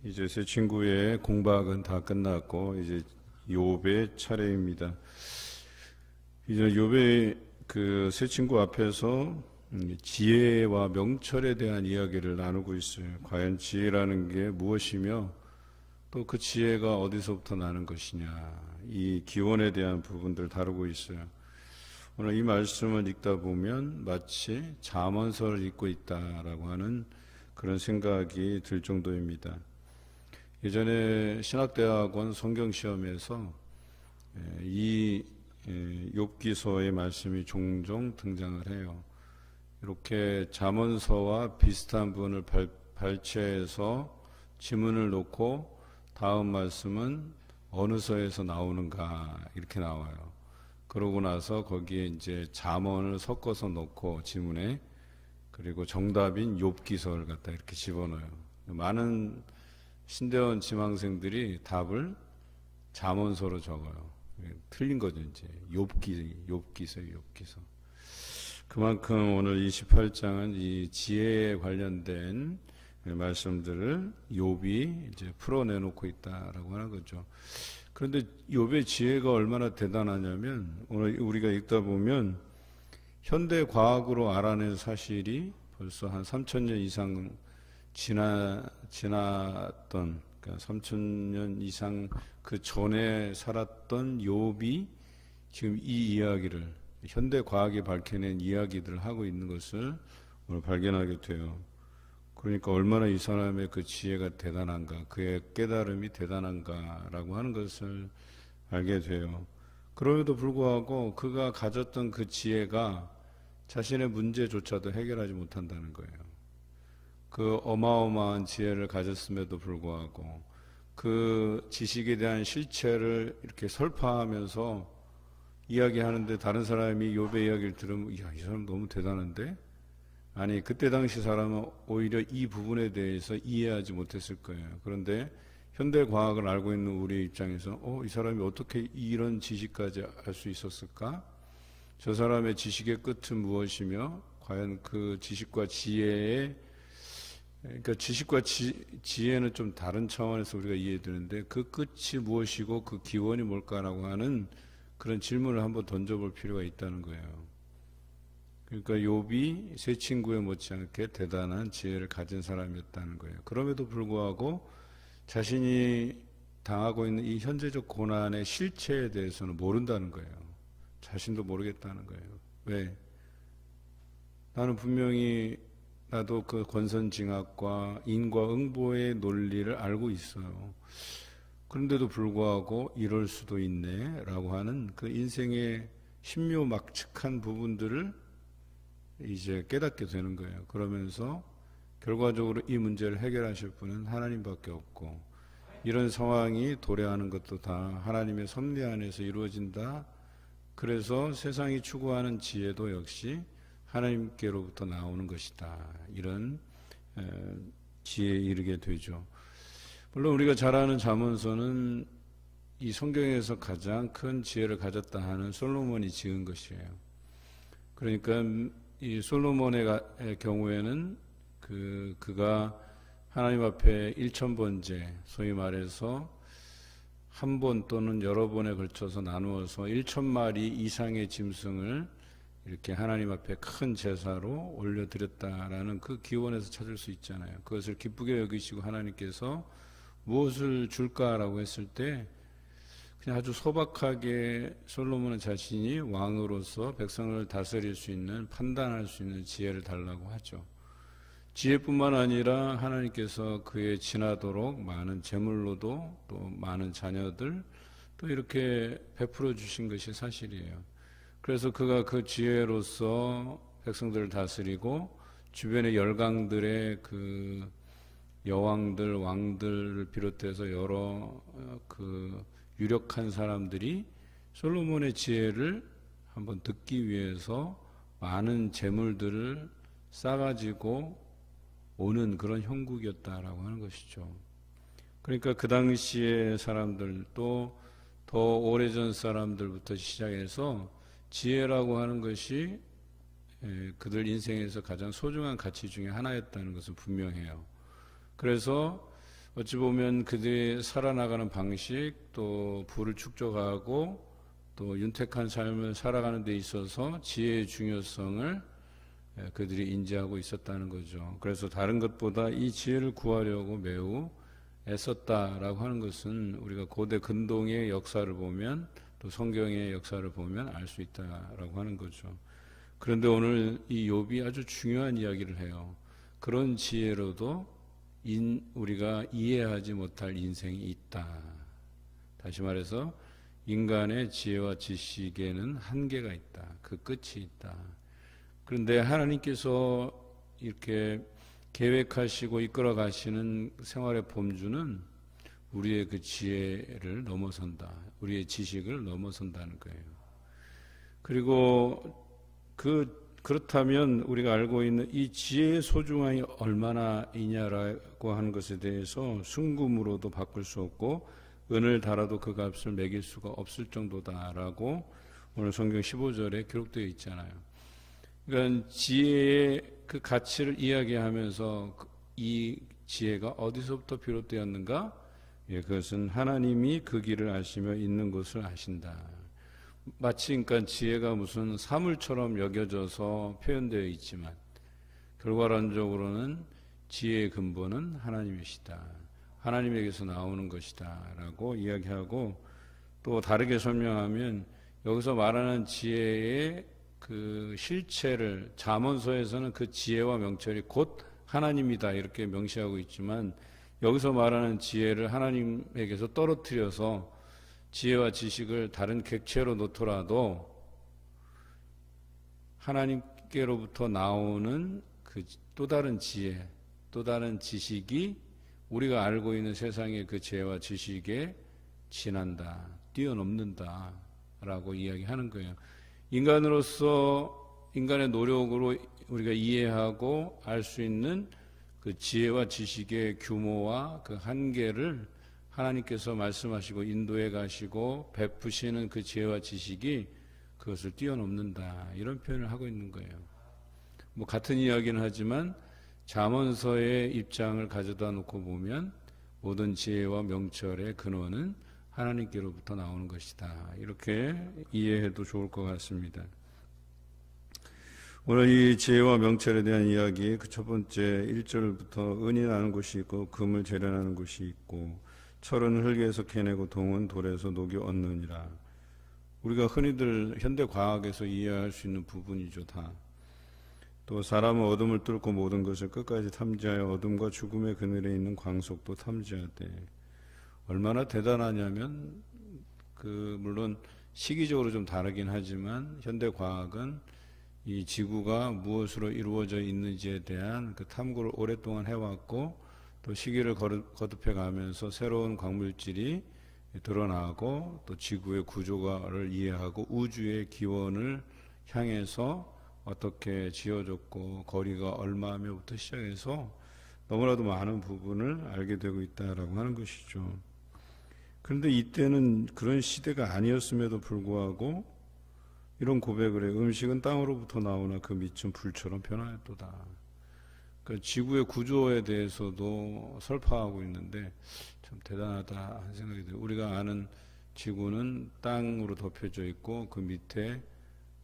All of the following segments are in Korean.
이제 새 친구의 공박은 다 끝났고 이제 욥의 차례입니다. 이제 욥의 그 새 친구 앞에서 지혜와 명철에 대한 이야기를 나누고 있어요. 과연 지혜라는 게 무엇이며 또 그 지혜가 어디서부터 나는 것이냐, 이 기원에 대한 부분들 다루고 있어요. 오늘 이 말씀을 읽다 보면 마치 잠언서를 읽고 있다라고 하는 그런 생각이 들 정도입니다. 예전에 신학대학원 성경시험에서 이 욥기서의 말씀이 종종 등장을 해요. 이렇게 잠언서와 비슷한 부분을 발췌해서 지문을 놓고 다음 말씀은 어느 서에서 나오는가 이렇게 나와요. 그러고 나서 거기에 이제 잠언을 섞어서 넣고 지문에, 그리고 정답인 욥기서를 갖다 이렇게 집어넣어요. 많은 신대원 지망생들이 답을 잠언서로 적어요. 틀린 거죠, 이제. 욥기서. 그만큼 오늘 28장은 이 지혜에 관련된 말씀들을 욥이 이제 풀어내놓고 있다라고 하는 거죠. 그런데 욥의 지혜가 얼마나 대단하냐면, 오늘 우리가 읽다 보면 현대 과학으로 알아낸 사실이 벌써 한 3000년 이상 지났던, 그러니까 3000년 이상 그 전에 살았던 욥이 지금 이 이야기를, 현대 과학이 밝혀낸 이야기들을 하고 있는 것을 오늘 발견하게 돼요. 그러니까 얼마나 이 사람의 그 지혜가 대단한가, 그의 깨달음이 대단한가라고 하는 것을 알게 돼요. 그럼에도 불구하고 그가 가졌던 그 지혜가 자신의 문제조차도 해결하지 못한다는 거예요. 그 어마어마한 지혜를 가졌음에도 불구하고 그 지식에 대한 실체를 이렇게 설파하면서 이야기하는데, 다른 사람이 욥의 이야기를 들으면 이 사람 너무 대단한데? 아니, 그때 당시 사람은 오히려 이 부분에 대해서 이해하지 못했을 거예요. 그런데 현대 과학을 알고 있는 우리 입장에서 이 사람이 어떻게 이런 지식까지 알 수 있었을까? 저 사람의 지식의 끝은 무엇이며 과연 그 지식과 지혜의, 그러니까 지식과 지혜는 좀 다른 차원에서 우리가 이해되는데 그 끝이 무엇이고 그 기원이 뭘까라고 하는 그런 질문을 한번 던져볼 필요가 있다는 거예요. 그러니까 욥이 새 친구에 못지않게 대단한 지혜를 가진 사람이었다는 거예요. 그럼에도 불구하고 자신이 당하고 있는 이 현재적 고난의 실체에 대해서는 모른다는 거예요. 자신도 모르겠다는 거예요. 왜? 나는 분명히 나도 그 권선징악과 인과응보의 논리를 알고 있어요. 그런데도 불구하고 이럴 수도 있네 라고 하는 그 인생의 신묘막측한 부분들을 이제 깨닫게 되는 거예요. 그러면서 결과적으로 이 문제를 해결하실 분은 하나님밖에 없고, 이런 상황이 도래하는 것도 다 하나님의 섭리 안에서 이루어진다. 그래서 세상이 추구하는 지혜도 역시 하나님께로부터 나오는 것이다. 이런 지혜에 이르게 되죠. 물론 우리가 잘 아는 잠언서는 이 성경에서 가장 큰 지혜를 가졌다 하는 솔로몬이 지은 것이에요. 그러니까 이 솔로몬의 경우에는 그가 하나님 앞에 1000번째, 소위 말해서 한 번 또는 여러 번에 걸쳐서 나누어서 1000마리 이상의 짐승을 이렇게 하나님 앞에 큰 제사로 올려드렸다라는 그 기원에서 찾을 수 있잖아요. 그것을 기쁘게 여기시고 하나님께서 무엇을 줄까라고 했을 때 그냥 아주 소박하게 솔로몬은 자신이 왕으로서 백성을 다스릴 수 있는, 판단할 수 있는 지혜를 달라고 하죠. 지혜뿐만 아니라 하나님께서 그의 지나도록 많은 재물로도 또 많은 자녀들 또 이렇게 베풀어 주신 것이 사실이에요. 그래서 그가 그 지혜로서 백성들을 다스리고 주변의 열강들의 그 여왕들, 왕들을 비롯해서 여러 그 유력한 사람들이 솔로몬의 지혜를 한번 듣기 위해서 많은 재물들을 싸가지고 오는 그런 형국이었다라고 하는 것이죠. 그러니까 그 당시의 사람들 또 더 오래전 사람들부터 시작해서 지혜라고 하는 것이 그들 인생에서 가장 소중한 가치 중에 하나였다는 것은 분명해요. 그래서 어찌 보면 그들이 살아나가는 방식, 또 부를 축적하고 또 윤택한 삶을 살아가는 데 있어서 지혜의 중요성을 그들이 인지하고 있었다는 거죠. 그래서 다른 것보다 이 지혜를 구하려고 매우 애썼다라고 하는 것은 우리가 고대 근동의 역사를 보면 또 성경의 역사를 보면 알 수 있다라고 하는 거죠. 그런데 오늘 이 욥이 아주 중요한 이야기를 해요. 그런 지혜로도 우리가 이해하지 못할 인생이 있다. 다시 말해서 인간의 지혜와 지식에는 한계가 있다. 그 끝이 있다. 그런데 하나님께서 이렇게 계획하시고 이끌어 가시는 생활의 범주는 우리의 그 지혜를 넘어선다. 우리의 지식을 넘어선다는 거예요. 그리고 그렇다면 우리가 알고 있는 이 지혜의 소중함이 얼마나 있냐라고 하는 것에 대해서 순금으로도 바꿀 수 없고 은을 달아도 그 값을 매길 수가 없을 정도다라고 오늘 성경 15절에 기록되어 있잖아요. 그러니까 지혜의 그 가치를 이야기하면서 이 지혜가 어디서부터 비롯되었는가? 예, 그것은 하나님이 그 길을 아시며 있는 것을 아신다. 마치 그러니까 지혜가 무슨 사물처럼 여겨져서 표현되어 있지만 결과론적으로는 지혜의 근본은 하나님이시다. 하나님에게서 나오는 것이다 라고 이야기하고 또 다르게 설명하면 여기서 말하는 지혜의 그 실체를 잠언서에서는 그 지혜와 명철이 곧 하나님이다 이렇게 명시하고 있지만 여기서 말하는 지혜를 하나님에게서 떨어뜨려서 지혜와 지식을 다른 객체로 놓더라도 하나님께로부터 나오는 그 또 다른 지혜, 또 다른 지식이 우리가 알고 있는 세상의 그 지혜와 지식에 지난다, 뛰어넘는다 라고 이야기하는 거예요. 인간으로서 인간의 노력으로 우리가 이해하고 알 수 있는 그 지혜와 지식의 규모와 그 한계를 하나님께서 말씀하시고 인도해 가시고 베푸시는 그 지혜와 지식이 그것을 뛰어넘는다 이런 표현을 하고 있는 거예요. 뭐 같은 이야기는 하지만 잠언서의 입장을 가져다 놓고 보면 모든 지혜와 명철의 근원은 하나님께로부터 나오는 것이다. 이렇게 이해해도 좋을 것 같습니다. 오늘 이 지혜와 명철에 대한 이야기 그 첫 번째 1절부터 은이 나는 곳이 있고 금을 재련하는 곳이 있고 철은 흙에서 캐내고 동은 돌에서 녹이 얻느니라. 우리가 흔히들 현대 과학에서 이해할 수 있는 부분이죠. 다. 또 사람은 어둠을 뚫고 모든 것을 끝까지 탐지하여 어둠과 죽음의 그늘에 있는 광석도 탐지하되 얼마나 대단하냐면 물론 시기적으로 좀 다르긴 하지만 현대 과학은 이 지구가 무엇으로 이루어져 있는지에 대한 그 탐구를 오랫동안 해왔고 또 시기를 거듭해 가면서 새로운 광물질이 드러나고 또 지구의 구조를 이해하고 우주의 기원을 향해서 어떻게 지어졌고 거리가 얼마며부터 시작해서 너무나도 많은 부분을 알게 되고 있다라고 하는 것이죠. 그런데 이때는 그런 시대가 아니었음에도 불구하고 이런 고백을 해요. 음식은 땅으로부터 나오나 그 밑은 불처럼 변하였도다. 그러니까 지구의 구조에 대해서도 설파하고 있는데 참 대단하다 하는 생각이 들어요. 우리가 아는 지구는 땅으로 덮여져 있고 그 밑에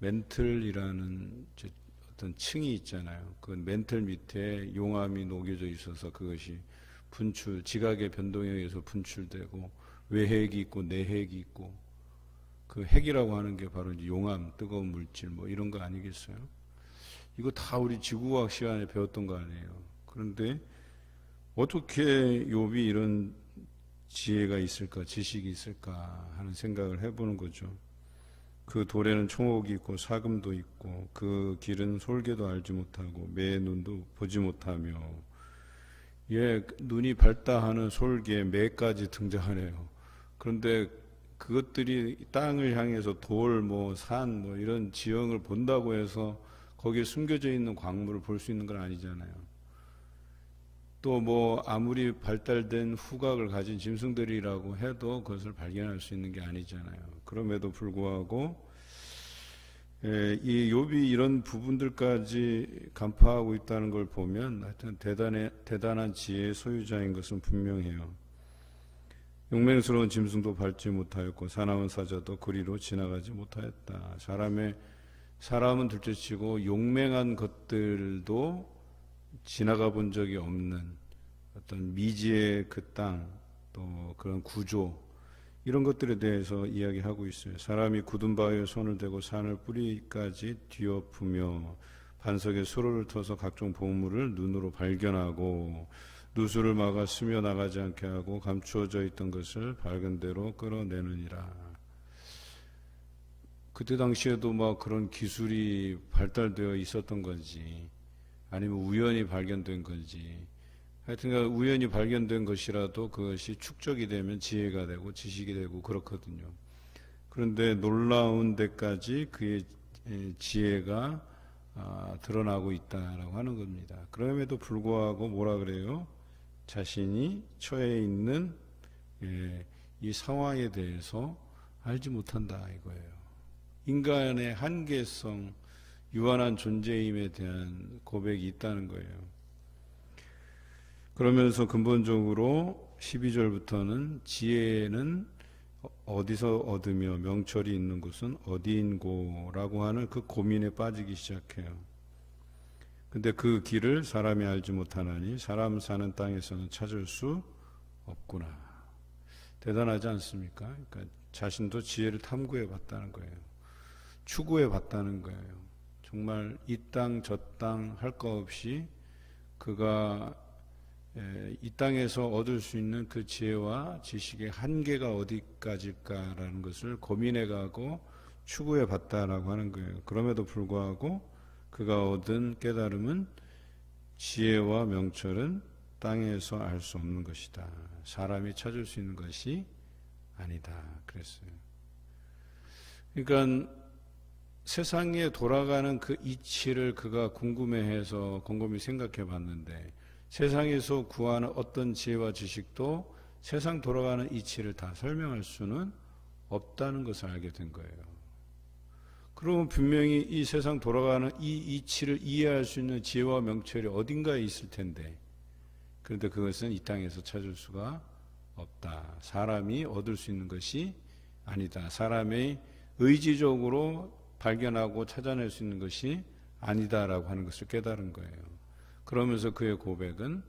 멘틀이라는 어떤 층이 있잖아요. 그 멘틀 밑에 용암이 녹여져 있어서 그것이 지각의 변동에 의해서 분출되고 외핵이 있고 내핵이 있고 그 핵이라고 하는 게 바로 이제 용암, 뜨거운 물질 뭐 이런 거 아니겠어요? 이거 다 우리 지구과학 시간에 배웠던 거 아니에요. 그런데 어떻게 욥이 이런 지혜가 있을까, 지식이 있을까 하는 생각을 해보는 거죠. 그 돌에는 총옥이 있고 사금도 있고 그 길은 솔개도 알지 못하고 매의 눈도 보지 못하며 눈이 밝다 하는 솔개, 매까지 등장하네요. 그런데 그것들이 땅을 향해서 돌, 산, 이런 지형을 본다고 해서 거기에 숨겨져 있는 광물을 볼 수 있는 건 아니잖아요. 또 아무리 발달된 후각을 가진 짐승들이라고 해도 그것을 발견할 수 있는 게 아니잖아요. 그럼에도 불구하고 이 욥이 이런 부분들까지 간파하고 있다는 걸 보면 하여튼 대단한 지혜의 소유자인 것은 분명해요. 용맹스러운 짐승도 밟지 못하였고 사나운 사자도 그리로 지나가지 못하였다. 사람은 둘째치고 용맹한 것들도 지나가 본 적이 없는 어떤 미지의 그 땅, 또 그런 구조, 이런 것들에 대해서 이야기하고 있어요. 사람이 굳은 바위에 손을 대고 산을 뿌리까지 뒤엎으며 반석에 수로를 터서 각종 보물을 눈으로 발견하고 누수를 막아 스며 나가지 않게 하고 감추어져 있던 것을 밝은 대로 끌어내느니라. 그때 당시에도 막 그런 기술이 발달되어 있었던 건지 아니면 우연히 발견된 건지, 하여튼 우연히 발견된 것이라도 그것이 축적이 되면 지혜가 되고 지식이 되고 그렇거든요. 그런데 놀라운 데까지 그의 지혜가 드러나고 있다라고 하는 겁니다. 그럼에도 불구하고 뭐라 그래요? 자신이 처해 있는 이 상황에 대해서 알지 못한다 이거예요. 인간의 한계성, 유한한 존재임에 대한 고백이 있다는 거예요. 그러면서 근본적으로 12절부터는 지혜는 어디서 얻으며 명철이 있는 곳은 어디인고라고 하는 그 고민에 빠지기 시작해요. 근데 그 길을 사람이 알지 못하나니 사람 사는 땅에서는 찾을 수 없구나. 대단하지 않습니까? 그러니까 자신도 지혜를 탐구해 봤다는 거예요. 추구해 봤다는 거예요. 정말 이 땅 저 땅 할 거 없이 그가 이 땅에서 얻을 수 있는 그 지혜와 지식의 한계가 어디까지일까라는 것을 고민해 가고 추구해 봤다라고 하는 거예요. 그럼에도 불구하고 그가 얻은 깨달음은 지혜와 명철은 땅에서 알 수 없는 것이다. 사람이 찾을 수 있는 것이 아니다. 그랬어요. 그러니까 세상에 돌아가는 그 이치를 그가 궁금해해서 곰곰이 생각해 봤는데 세상에서 구하는 어떤 지혜와 지식도 세상 돌아가는 이치를 다 설명할 수는 없다는 것을 알게 된 거예요. 그러면 분명히 이 세상 돌아가는 이 이치를 이해할 수 있는 지혜와 명철이 어딘가에 있을 텐데, 그런데 그것은 이 땅에서 찾을 수가 없다. 사람이 얻을 수 있는 것이 아니다. 사람의 의지적으로 발견하고 찾아낼 수 있는 것이 아니다라고 하는 것을 깨달은 거예요. 그러면서 그의 고백은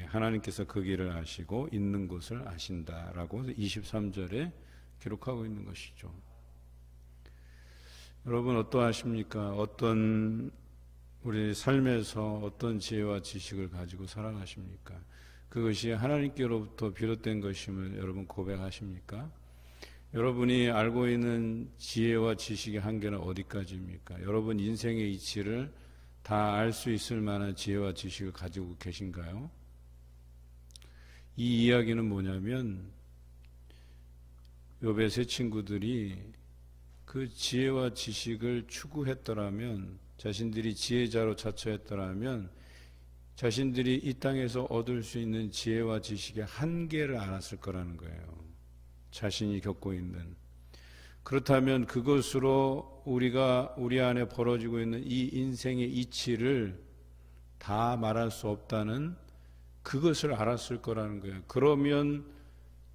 하나님께서 그 길을 아시고 있는 곳을 아신다라고 23절에 기록하고 있는 것이죠. 여러분 어떠하십니까? 어떤 우리 삶에서 어떤 지혜와 지식을 가지고 살아가십니까? 그것이 하나님께로부터 비롯된 것임을 여러분 고백하십니까? 여러분이 알고 있는 지혜와 지식의 한계는 어디까지입니까? 여러분 인생의 이치를 다 알 수 있을 만한 지혜와 지식을 가지고 계신가요? 이 이야기는 뭐냐면 욥의 세 친구들이 그 지혜와 지식을 추구했더라면, 자신들이 지혜자로 자처했더라면 자신들이 이 땅에서 얻을 수 있는 지혜와 지식의 한계를 알았을 거라는 거예요. 자신이 겪고 있는. 그렇다면 그것으로 우리 안에 벌어지고 있는 이 인생의 이치를 다 말할 수 없다는 그것을 알았을 거라는 거예요. 그러면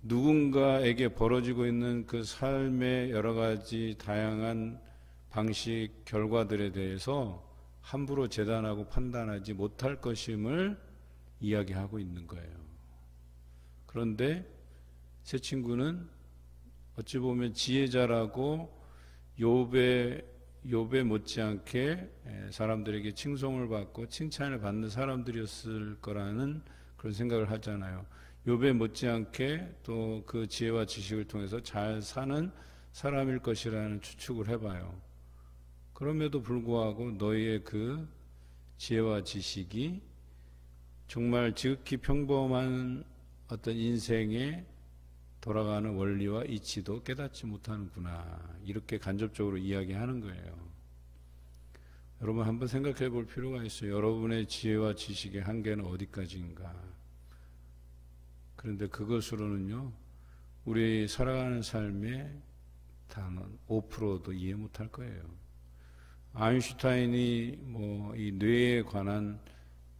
누군가에게 벌어지고 있는 그 삶의 여러 가지 다양한 방식, 결과들에 대해서 함부로 재단하고 판단하지 못할 것임을 이야기하고 있는 거예요. 그런데 세 친구는 어찌 보면 지혜자라고 욥에 못지않게 사람들에게 칭송을 받고 칭찬을 받는 사람들이었을 거라는 그런 생각을 하잖아요. 욥에 못지않게 또 그 지혜와 지식을 통해서 잘 사는 사람일 것이라는 추측을 해봐요. 그럼에도 불구하고 너희의 그 지혜와 지식이 정말 지극히 평범한 어떤 인생의 돌아가는 원리와 이치도 깨닫지 못하는구나, 이렇게 간접적으로 이야기하는 거예요. 여러분 한번 생각해 볼 필요가 있어요. 여러분의 지혜와 지식의 한계는 어디까지인가. 그런데 그것으로는요 우리 살아가는 삶의 단 5%도 이해 못할 거예요. 아인슈타인이 뭐 이 뇌에 관한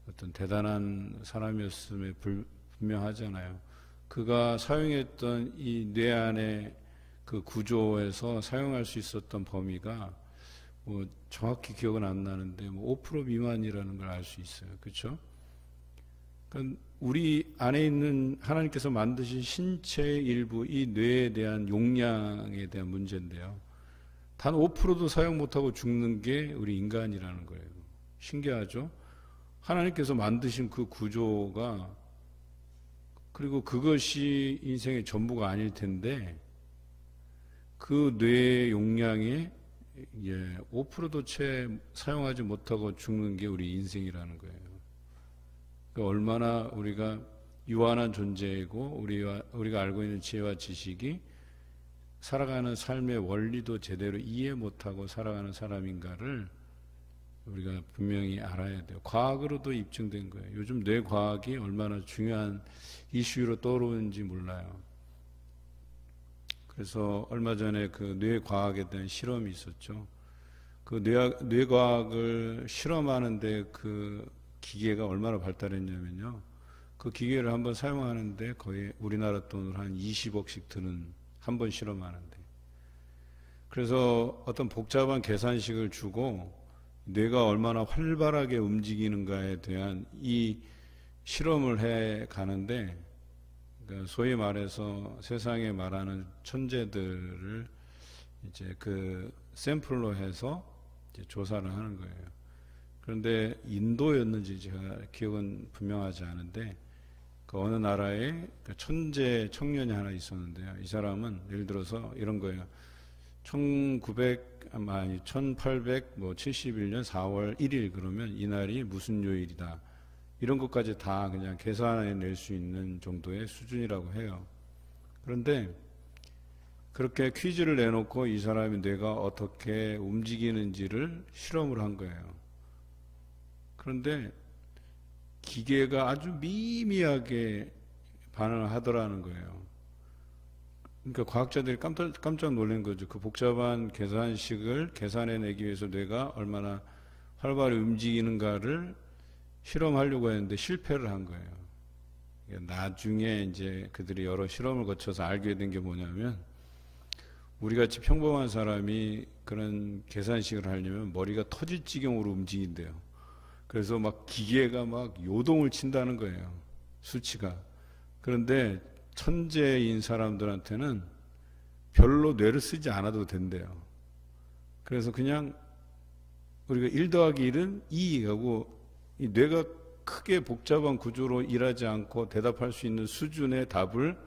어떤 대단한 사람이었음에 분명하잖아요. 그가 사용했던 이 뇌 안의 그 구조에서 사용할 수 있었던 범위가 뭐 정확히 기억은 안 나는데 뭐 5% 미만이라는 걸 알 수 있어요. 그렇죠? 그러니까 우리 안에 있는 하나님께서 만드신 신체의 일부, 이 뇌에 대한 용량에 대한 문제인데요. 단 5%도 사용 못하고 죽는 게 우리 인간이라는 거예요. 신기하죠? 하나님께서 만드신 그 구조가, 그리고 그것이 인생의 전부가 아닐 텐데 그 뇌 용량의 5%도 채 사용하지 못하고 죽는 게 우리 인생이라는 거예요. 그러니까 얼마나 우리가 유한한 존재이고 우리가 알고 있는 지혜와 지식이 살아가는 삶의 원리도 제대로 이해 못하고 살아가는 사람인가를 우리가 분명히 알아야 돼요. 과학으로도 입증된 거예요. 요즘 뇌과학이 얼마나 중요한 이슈로 떠오르는지 몰라요. 그래서 얼마 전에 그 뇌과학에 대한 실험이 있었죠. 그 뇌과학을 실험하는데 그 기계가 얼마나 발달했냐면요. 그 기계를 한번 사용하는데 거의 우리나라 돈으로 한 20억씩 드는, 한 번 실험하는데. 그래서 어떤 복잡한 계산식을 주고 뇌가 얼마나 활발하게 움직이는가에 대한 이 실험을 해 가는데, 그러니까 소위 말해서 세상에 말하는 천재들을 이제 그 샘플로 해서 이제 조사를 하는 거예요. 그런데 인도였는지 제가 기억은 분명하지 않은데 그 어느 나라에 그 천재 청년이 하나 있었는데요. 이 사람은 예를 들어서 이런 거예요. 1871년 4월 1일 그러면 이날이 무슨 요일이다. 이런 것까지 다 그냥 계산해낼 수 있는 정도의 수준이라고 해요. 그런데 그렇게 퀴즈를 내놓고 이 사람이 뇌가 어떻게 움직이는지를 실험을 한 거예요. 그런데 기계가 아주 미미하게 반응을 하더라는 거예요. 그러니까 과학자들이 깜짝 놀란 거죠. 그 복잡한 계산식을 계산해내기 위해서 뇌가 얼마나 활발히 움직이는가를 실험하려고 했는데 실패를 한 거예요. 나중에 이제 그들이 여러 실험을 거쳐서 알게 된 게 뭐냐면, 우리 같이 평범한 사람이 그런 계산식을 하려면 머리가 터질 지경으로 움직인대요. 그래서 막 기계가 막 요동을 친다는 거예요. 수치가. 그런데 천재인 사람들한테는 별로 뇌를 쓰지 않아도 된대요. 그래서 그냥 우리가 1 더하기 1은 2하고 이 뇌가 크게 복잡한 구조로 일하지 않고 대답할 수 있는 수준의 답을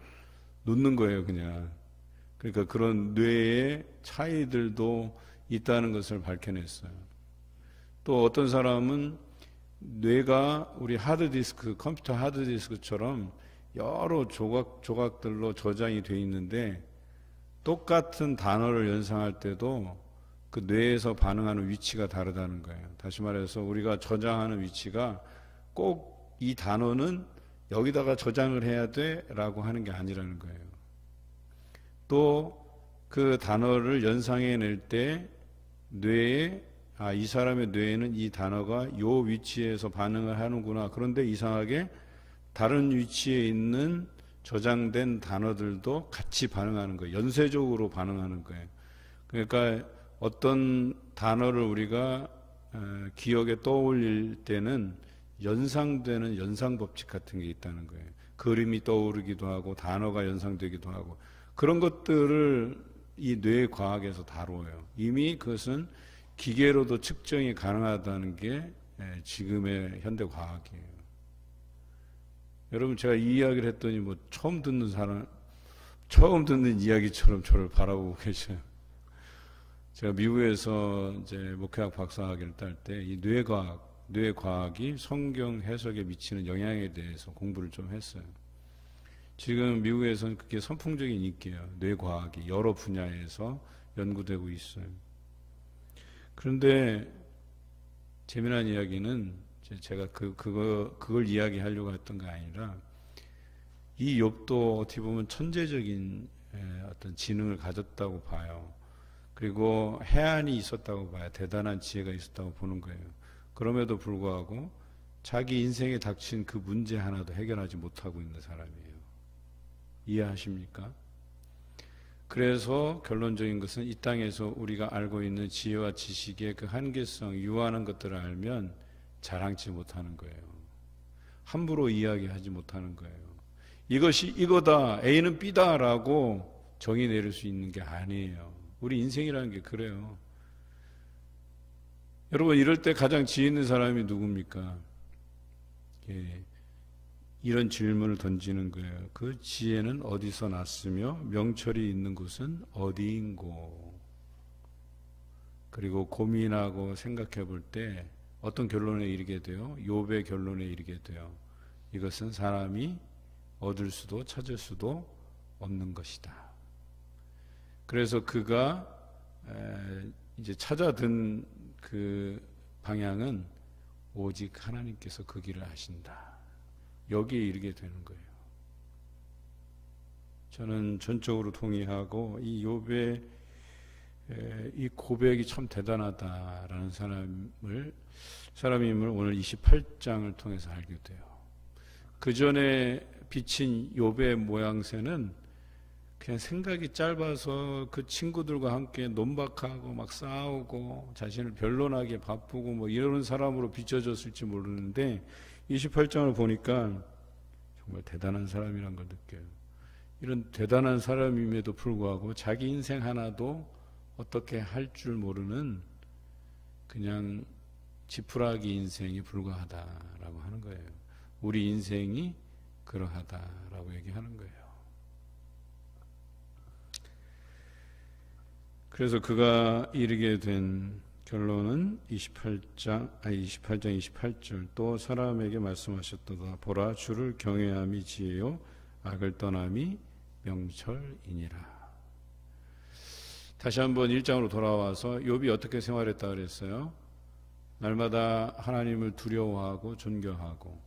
놓는 거예요, 그냥. 그러니까 그런 뇌의 차이들도 있다는 것을 밝혀냈어요. 또 어떤 사람은 뇌가 우리 하드디스크, 컴퓨터 하드디스크처럼 여러 조각들로 저장이 돼 있는데 똑같은 단어를 연상할 때도 그 뇌에서 반응하는 위치가 다르다는 거예요. 다시 말해서 우리가 저장하는 위치가 꼭 이 단어는 여기다가 저장을 해야 돼 라고 하는 게 아니라는 거예요. 또 그 단어를 연상해낼 때 뇌에 이 사람의 뇌에는 이 단어가 요 위치에서 반응을 하는구나. 그런데 이상하게 다른 위치에 있는 저장된 단어들도 같이 반응하는 거예요. 연쇄적으로 반응하는 거예요. 그러니까 어떤 단어를 우리가 기억에 떠올릴 때는 연상되는 연상법칙 같은 게 있다는 거예요. 그림이 떠오르기도 하고 단어가 연상되기도 하고 그런 것들을 이 뇌과학에서 다뤄요. 이미 그것은 기계로도 측정이 가능하다는 게 지금의 현대과학이에요. 여러분, 제가 이 이야기를 했더니 뭐 처음 듣는 이야기처럼 저를 바라보고 계셔요. 제가 미국에서 이제 목회학 박사학위를 딸 때 이 뇌과학이 성경 해석에 미치는 영향에 대해서 공부를 좀 했어요. 지금 미국에서는 그게 선풍적인 인기예요. 뇌과학이 여러 분야에서 연구되고 있어요. 그런데 재미난 이야기는 제가 그걸 이야기하려고 했던 게 아니라 이 욥도 어떻게 보면 천재적인 어떤 지능을 가졌다고 봐요. 그리고 해안이 있었다고 봐야 대단한 지혜가 있었다고 보는 거예요. 그럼에도 불구하고 자기 인생에 닥친 그 문제 하나도 해결하지 못하고 있는 사람이에요. 이해하십니까? 그래서 결론적인 것은 이 땅에서 우리가 알고 있는 지혜와 지식의 그 한계성, 유한한 것들을 알면 자랑치 못하는 거예요. 함부로 이야기하지 못하는 거예요. 이것이 이거다, A는 B다라고 정의 내릴 수 있는 게 아니에요. 우리 인생이라는 게 그래요. 여러분, 이럴 때 가장 지혜 있는 사람이 누굽니까? 예, 이런 질문을 던지는 거예요. 그 지혜는 어디서 났으며 명철이 있는 곳은 어디인고? 그리고 고민하고 생각해 볼 때 어떤 결론에 이르게 돼요? 욥의 결론에 이르게 돼요. 이것은 사람이 얻을 수도 찾을 수도 없는 것이다. 그래서 그가 이제 찾아든 그 방향은 오직 하나님께서 그 길을 하신다. 여기에 이르게 되는 거예요. 저는 전적으로 동의하고 이 욥의 이 고백이 참 대단하다라는 사람임을 오늘 28장을 통해서 알게 돼요. 그 전에 비친 욥의 모양새는 그냥 생각이 짧아서 그 친구들과 함께 논박하고 막 싸우고 자신을 변론하기에 바쁘고 뭐 이러는 사람으로 비춰졌을지 모르는데 28장을 보니까 정말 대단한 사람이란 걸 느껴요. 이런 대단한 사람임에도 불구하고 자기 인생 하나도 어떻게 할 줄 모르는 그냥 지푸라기 인생에 불과하다라고 하는 거예요. 우리 인생이 그러하다라고 얘기하는 거예요. 그래서 그가 이르게 된 결론은 28장 28절 또 사람에게 말씀하셨도다. 보라, 주를 경외함이 지혜요 악을 떠남이 명철이니라. 다시 한번 1장으로 돌아와서 욥이 어떻게 생활했다 그랬어요? 날마다 하나님을 두려워하고 존경하고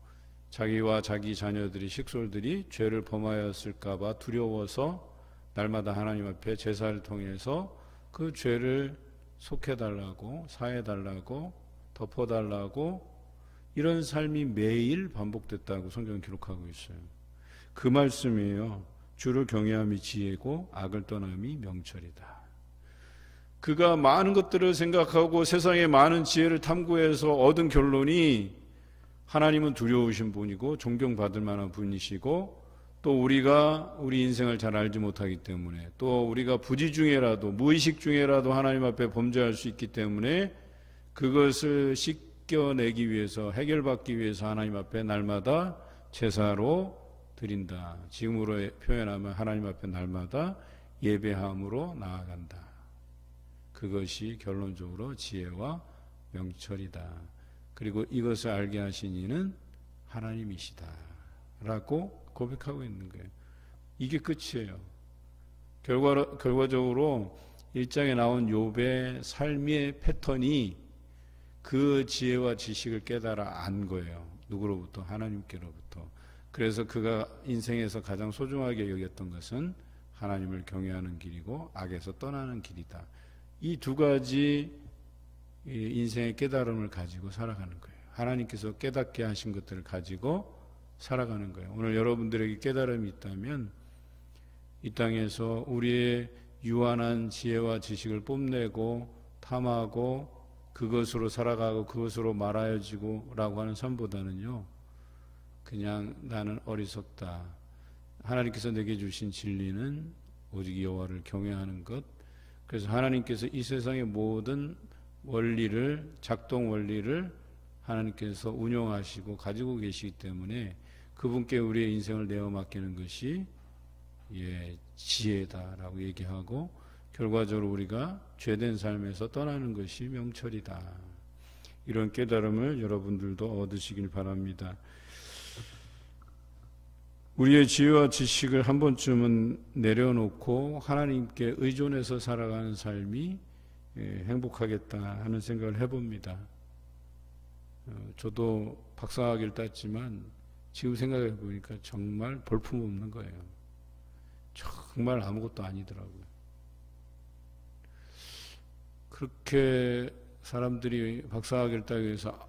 자기와 자기 자녀들이 식솔들이 죄를 범하였을까 봐 두려워서 날마다 하나님 앞에 제사를 통해서 그 죄를 속해달라고 사해달라고 덮어달라고 이런 삶이 매일 반복됐다고 성경은 기록하고 있어요. 그 말씀이에요. 주를 경외함이 지혜고 악을 떠남이 명철이다. 그가 많은 것들을 생각하고 세상의 많은 지혜를 탐구해서 얻은 결론이 하나님은 두려우신 분이고 존경받을 만한 분이시고 또 우리가 우리 인생을 잘 알지 못하기 때문에 또 우리가 부지 중에라도 무의식 중에라도 하나님 앞에 범죄할 수 있기 때문에 그것을 씻겨내기 위해서 해결받기 위해서 하나님 앞에 날마다 제사로 드린다. 지금으로 표현하면 하나님 앞에 날마다 예배함으로 나아간다. 그것이 결론적으로 지혜와 명철이다. 그리고 이것을 알게 하신 이는 하나님이시다 라고 고백하고 있는 거예요. 이게 끝이에요. 결과적으로 1장에 나온 욥의 삶의 패턴이 그 지혜와 지식을 깨달아 안 거예요. 누구로부터? 하나님께로부터. 그래서 그가 인생에서 가장 소중하게 여겼던 것은 하나님을 경외하는 길이고 악에서 떠나는 길이다. 이 두 가지 인생의 깨달음을 가지고 살아가는 거예요. 하나님께서 깨닫게 하신 것들을 가지고 살아가는 거예요. 오늘 여러분들에게 깨달음이 있다면 이 땅에서 우리의 유한한 지혜와 지식을 뽐내고 탐하고 그것으로 살아가고 그것으로 말하여지고 라고 하는 삶보다는요, 그냥 나는 어리석다. 하나님께서 내게 주신 진리는 오직 여호와를 경외하는 것. 그래서 하나님께서 이 세상의 모든 원리를, 작동 원리를 하나님께서 운용하시고 가지고 계시기 때문에 그분께 우리의 인생을 내어 맡기는 것이 지혜다라고 얘기하고 결과적으로 우리가 죄된 삶에서 떠나는 것이 명철이다. 이런 깨달음을 여러분들도 얻으시길 바랍니다. 우리의 지혜와 지식을 한 번쯤은 내려놓고 하나님께 의존해서 살아가는 삶이 행복하겠다 하는 생각을 해봅니다. 저도 박사학위를 땄지만 지금 생각해 보니까 정말 볼품없는 거예요. 정말 아무것도 아니더라고요. 그렇게 사람들이 박사학위를 따기 위해서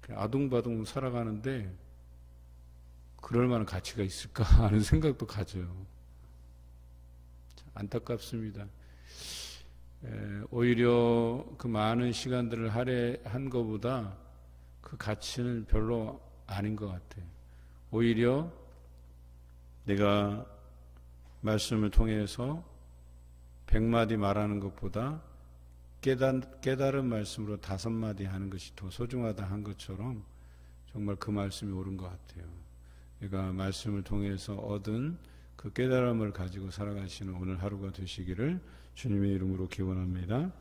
아둥바둥 살아가는데 그럴 만한 가치가 있을까 하는 생각도 가져요. 안타깝습니다. 오히려 그 많은 시간들을 할애한 것보다 그 가치는 별로 아닌 것 같아요. 오히려 내가 말씀을 통해서 100마디 말하는 것보다 깨달은 말씀으로 5마디 하는 것이 더 소중하다 한 것처럼 정말 그 말씀이 옳은 것 같아요. 내가 말씀을 통해서 얻은 그 깨달음을 가지고 살아가시는 오늘 하루가 되시기를 주님의 이름으로 기원합니다.